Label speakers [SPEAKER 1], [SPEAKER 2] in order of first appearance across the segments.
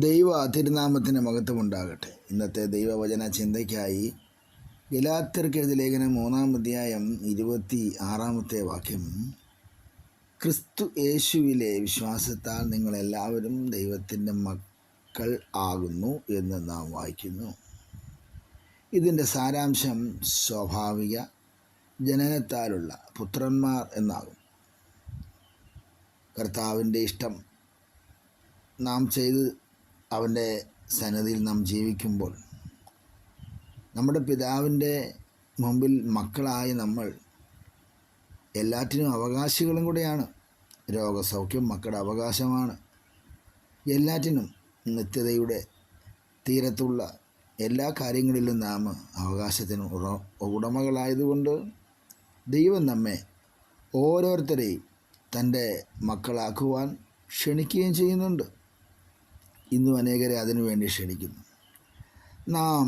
[SPEAKER 1] ദൈവ തിരുനാമത്തിന് മഹത്വമുണ്ടാകട്ടെ. ഇന്നത്തെ ദൈവവചന ചിന്തയ്ക്കായി ഗലാത്യർക്കെഴുതിയ ലേഖനം 3-ാം അധ്യായം 26-ാമത്തെ വാക്യം, ക്രിസ്തു യേശുവിലെ വിശ്വാസത്താൽ നിങ്ങളെല്ലാവരും ദൈവത്തിൻ്റെ മക്കൾ ആകുന്നു എന്ന് നാം വായിക്കുന്നു. ഇതിൻ്റെ സാരാംശം സ്വാഭാവിക ജനനത്താലുള്ള പുത്രന്മാർ എന്നാകും. കർത്താവിൻ്റെ ഇഷ്ടം നാം ചെയ്ത് അവൻ്റെ സന്നിധിയിൽ നാം ജീവിക്കുമ്പോൾ നമ്മുടെ പിതാവിൻ്റെ മുമ്പിൽ മക്കളായ നമ്മൾ എല്ലാറ്റിനും അവകാശികളും കൂടെയാണ്. രോഗസൗഖ്യം മക്കളുടെ അവകാശമാണ്. എല്ലാറ്റിനും നിത്യതയുടെ തീരത്തുള്ള എല്ലാ കാര്യങ്ങളിലും നാം അവകാശത്തിന് ഉടമകളായതുകൊണ്ട് ദൈവം നമ്മെ ഓരോരുത്തരെയും തൻ്റെ മക്കളാക്കുവാൻ ക്ഷണിക്കുകയും ചെയ്യുന്നുണ്ട്. ഇന്നും അനേകരെ അതിനുവേണ്ടി ക്ഷണിക്കുന്നു. നാം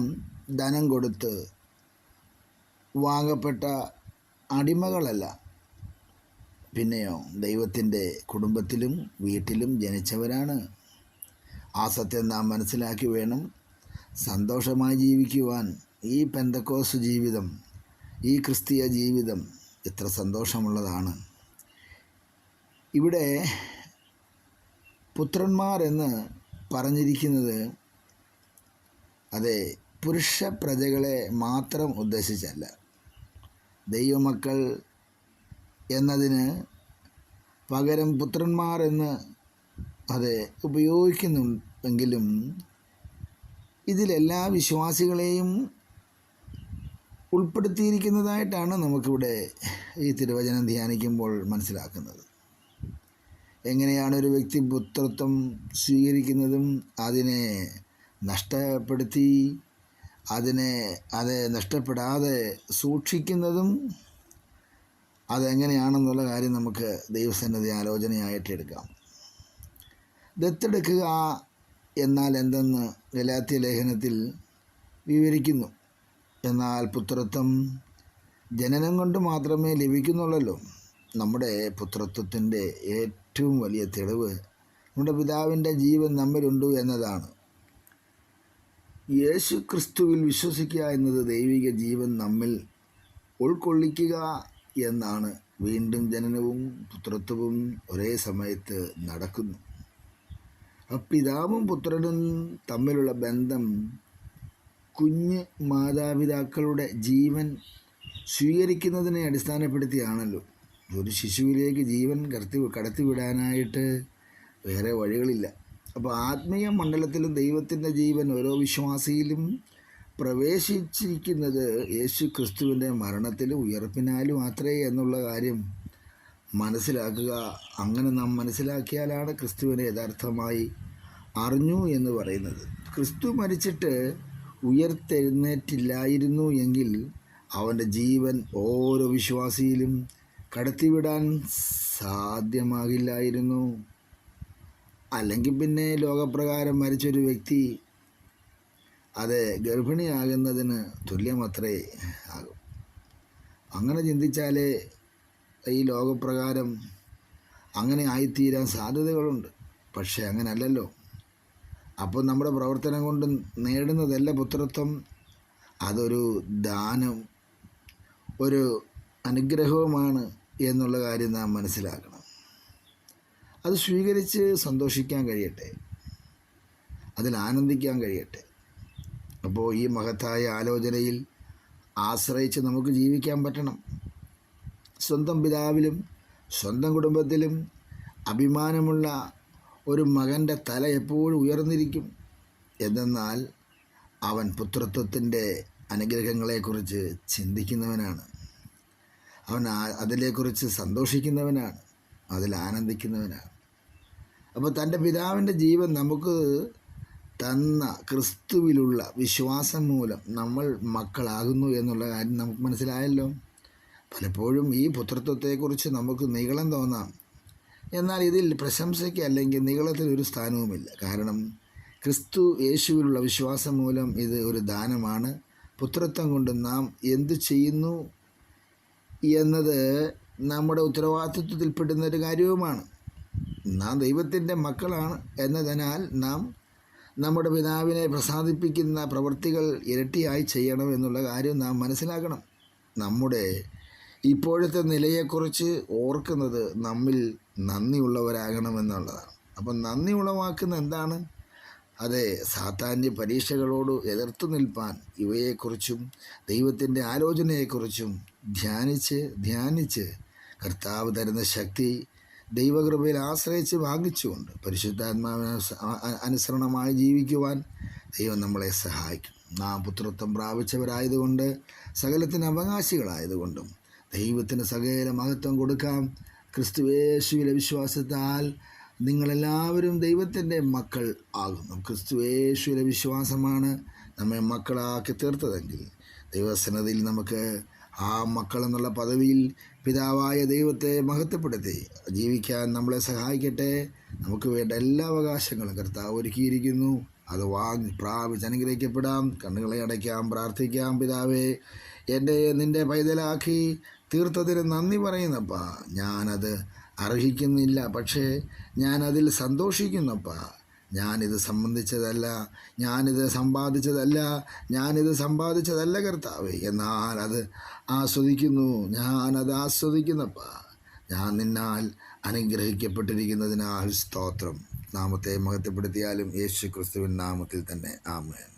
[SPEAKER 1] ധനം കൊടുത്ത് വാങ്ങപ്പെട്ട അടിമകളല്ല, പിന്നെയോ ദൈവത്തിൻ്റെ കുടുംബത്തിലും വീട്ടിലും ജനിച്ചവരാണ്. ആ സത്യം നാം മനസ്സിലാക്കി വേണം സന്തോഷമായി ജീവിക്കുവാൻ. ഈ പെന്തക്കോസ് ജീവിതം, ഈ ക്രിസ്തീയ ജീവിതം എത്ര സന്തോഷമുള്ളതാണ്. ഇവിടെ പുത്രന്മാർ എന്ന് പറഞ്ഞിരിക്കുന്നത് അതെ പുരുഷ പ്രജകളെ മാത്രം ഉദ്ദേശിച്ചല്ല. ദൈവമക്കൾ എന്നതിന് പകരം പുത്രന്മാർ എന്ന് അതെ ഉപയോഗിക്കുന്നുണ്ടെങ്കിലും ഇതിലെല്ലാ വിശ്വാസികളെയും ഉൾപ്പെടുത്തിയിരിക്കുന്നതായിട്ടാണ് നമുക്കിവിടെ ഈ തിരുവചനം ധ്യാനിക്കുമ്പോൾ മനസ്സിലാക്കുന്നത്. എങ്ങനെയാണ് ഒരു വ്യക്തി പുത്രത്വം സ്വീകരിക്കുന്നതും അതിനെ നഷ്ടപ്പെടുത്തി അത് നഷ്ടപ്പെടാതെ സൂക്ഷിക്കുന്നതും അതെങ്ങനെയാണെന്നുള്ള കാര്യം നമുക്ക് ദൈവസന്നിധി ആലോചനയായിട്ട് എടുക്കാം. ദത്തെടുക്കുക എന്നാൽ എന്തെന്ന് ഗലാത്യ ലേഖനത്തിൽ വിവരിക്കുന്നു. എന്നാൽ പുത്രത്വം ജനനം കൊണ്ട് മാത്രമേ ലഭിക്കുന്നുള്ളല്ലോ. നമ്മുടെ പുത്രത്വത്തിൻ്റെ ഏറ്റവും വലിയ തെളിവ് നമ്മുടെ പിതാവിൻ്റെ ജീവൻ നമ്മിലുണ്ട് എന്നതാണ്. യേശു ക്രിസ്തുവിൽ വിശ്വസിക്കുക എന്നത് ദൈവിക ജീവൻ നമ്മിൽ ഉൾക്കൊള്ളിക്കുക എന്നാണ്. വീണ്ടും ജനനവും പുത്രത്വവും ഒരേ സമയത്ത് നടക്കുന്നു. പിതാവും പുത്രനും തമ്മിലുള്ള ബന്ധം കുഞ്ഞ് മാതാപിതാക്കളുടെ ജീവൻ സ്വീകരിക്കുന്നതിനെ അടിസ്ഥാനപ്പെടുത്തിയാണല്ലോ. ഒരു ശിശുവിലേക്ക് ജീവൻ കടത്തിവിടാനായിട്ട് വേറെ വഴികളില്ല. അപ്പോൾ ആത്മീയ മണ്ഡലത്തിലും ദൈവത്തിൻ്റെ ജീവൻ ഓരോ വിശ്വാസിയിലും പ്രവേശിച്ചിരിക്കുന്നത് യേശു ക്രിസ്തുവിൻ്റെ മരണത്തിലും ഉയർപ്പിനാലും മാത്രമേ എന്നുള്ള കാര്യം മനസ്സിലാക്കുക. അങ്ങനെ നാം മനസ്സിലാക്കിയാലാണ് ക്രിസ്തുവിനെ യഥാർത്ഥമായി അറിഞ്ഞു എന്ന് പറയുന്നത്. ക്രിസ്തു മരിച്ചിട്ട് ഉയർത്തെഴുന്നേറ്റില്ലായിരുന്നു എങ്കിൽ അവൻ്റെ ജീവൻ ഓരോ വിശ്വാസിയിലും കടത്തിവിടാൻ സാധ്യമാകില്ലായിരുന്നു. അല്ലെങ്കിൽ പിന്നെ ലോകപ്രകാരം മരിച്ചൊരു വ്യക്തി അത് ഗർഭിണിയാകുന്നതിന് തുല്യമത്രേ ആകും. അങ്ങനെ ചിന്തിച്ചാലേ ഈ ലോകപ്രകാരം അങ്ങനെ ആയിത്തീരാൻ സാധ്യതകളുണ്ട്. പക്ഷേ അങ്ങനെ അല്ലല്ലോ. അപ്പോൾ നമ്മുടെ പ്രവർത്തനം കൊണ്ട് നേടുന്നതല്ല പുത്രത്വം. അതൊരു ദാനം, ഒരു അനുഗ്രഹവുമാണ് എന്നുള്ള കാര്യം നാം മനസ്സിലാക്കണം. അത് സ്വീകരിച്ച് സന്തോഷിക്കാൻ കഴിയട്ടെ, അതിൽ ആനന്ദിക്കാൻ കഴിയട്ടെ. അപ്പോൾ ഈ മഹത്തായ ആലോചനയിൽ ആശ്രയിച്ച് നമുക്ക് ജീവിക്കാൻ പറ്റണം. സ്വന്തം പിതാവിലും സ്വന്തം കുടുംബത്തിലും അഭിമാനമുള്ള ഒരു മകൻ്റെ തല എപ്പോഴും ഉയർന്നിരിക്കും. എന്തെന്നാൽ അവൻ പുത്രത്വത്തിൻ്റെ അനുഗ്രഹങ്ങളെക്കുറിച്ച് ചിന്തിക്കുന്നവനാണ്. അവൻ അതിനെക്കുറിച്ച് സന്തോഷിക്കുന്നവനാണ്, അതിൽ ആനന്ദിക്കുന്നവനാണ്. അപ്പോൾ തൻ്റെ പിതാവിൻ്റെ ജീവൻ നമുക്ക് തന്ന ക്രിസ്തുവിലുള്ള വിശ്വാസം മൂലം നമ്മൾ മക്കളാകുന്നു എന്നുള്ള കാര്യം നമുക്ക് മനസ്സിലായല്ലോ. പലപ്പോഴും ഈ പുത്രത്വത്തെക്കുറിച്ച് നമുക്ക് നിഗളം തോന്നാം. എന്നാൽ ഇതിൽ പ്രശംസയ്ക്ക് അല്ലെങ്കിൽ നിഗളത്തിനൊരു സ്ഥാനവുമില്ല. കാരണം ക്രിസ്തു യേശുവിലുള്ള വിശ്വാസം മൂലം ഇത് ഒരു ദാനമാണ്. പുത്രത്വം കൊണ്ട് നാം എന്തു ചെയ്യുന്നു എന്നത് നമ്മുടെ ഉത്തരവാദിത്വത്തിൽപ്പെടുന്നൊരു കാര്യവുമാണ്. നാം ദൈവത്തിൻ്റെ മക്കളാണ് എന്നതിനാൽ നാം നമ്മുടെ പിതാവിനെ പ്രസാദിപ്പിക്കുന്ന പ്രവൃത്തികൾ ഇരട്ടിയായി ചെയ്യണം എന്നുള്ള കാര്യം നാം മനസ്സിലാക്കണം. നമ്മുടെ ഇപ്പോഴത്തെ നിലയെക്കുറിച്ച് ഓർക്കുന്നത് നമ്മിൽ നന്ദിയുള്ളവരാകണമെന്നുള്ളതാണ്. അപ്പം നന്ദി ഉളവാക്കുന്ന എന്താണ്? അതെ, സാത്താന്യ പരീക്ഷകളോട് എതിർത്തു നിൽപ്പാൻ ഇവയെക്കുറിച്ചും ദൈവത്തിൻ്റെ ആലോചനയെക്കുറിച്ചും ധ്യാനിച്ച് കർത്താവ് തരുന്ന ശക്തി ദൈവകൃപയിൽ ആശ്രയിച്ച് വാങ്ങിച്ചുകൊണ്ട് പരിശുദ്ധാത്മാവിന് അനുസരണമായി ജീവിക്കുവാൻ ദൈവം നമ്മളെ സഹായിക്കും. നാം പുത്രത്വം പ്രാപിച്ചവരായതുകൊണ്ട് സകലത്തിന് അവകാശികളായതുകൊണ്ടും ദൈവത്തിന് സകല മഹത്വം കൊടുക്കാം. ക്രിസ്തുയേശുവിലെ വിശ്വാസത്താൽ നിങ്ങളെല്ലാവരും ദൈവത്തിൻ്റെ മക്കൾ ആകുന്നു. ക്രിസ്തുയേശുവിലെ വിശ്വാസമാണ് നമ്മെ മക്കളാക്കി തീർത്തതെങ്കിൽ ദൈവസന്നിധിയിൽ നമുക്ക് ആ മക്കളെന്നുള്ള പദവിയിൽ പിതാവായ ദൈവത്തെ മഹത്വപ്പെടുത്തി ജീവിക്കാൻ നമ്മളെ സഹായിക്കട്ടെ. നമുക്ക് വേണ്ട എല്ലാ അവകാശങ്ങളും കർത്താവ് ഒരുക്കിയിരിക്കുന്നു. അത് പ്രാപിച്ച് അനുഗ്രഹിക്കപ്പെടാം. കണ്ണുകളെ അടയ്ക്കാം, പ്രാർത്ഥിക്കാം. പിതാവേ, നിൻ്റെ പൈതലാക്കി തീർത്തതിന് നന്ദി പറയുന്നപ്പാ. ഞാനത് അർഹിക്കുന്നില്ല, പക്ഷേ ഞാനതിൽ സന്തോഷിക്കുന്നപ്പാ. ഞാനിത് സമ്പാദിച്ചതല്ല കർത്താവേ, എന്നാൽ അത് ഞാനത് ആസ്വദിക്കുന്നപ്പാ. ഞാൻ നിന്നാൽ അനുഗ്രഹിക്കപ്പെട്ടിരിക്കുന്നതിനാൽ സ്തോത്രം. നാമത്തെ മഹത്വപ്പെടുത്തിയാലും യേശു ക്രിസ്തുവിൻ നാമത്തിൽ തന്നെ. ആമേൻ.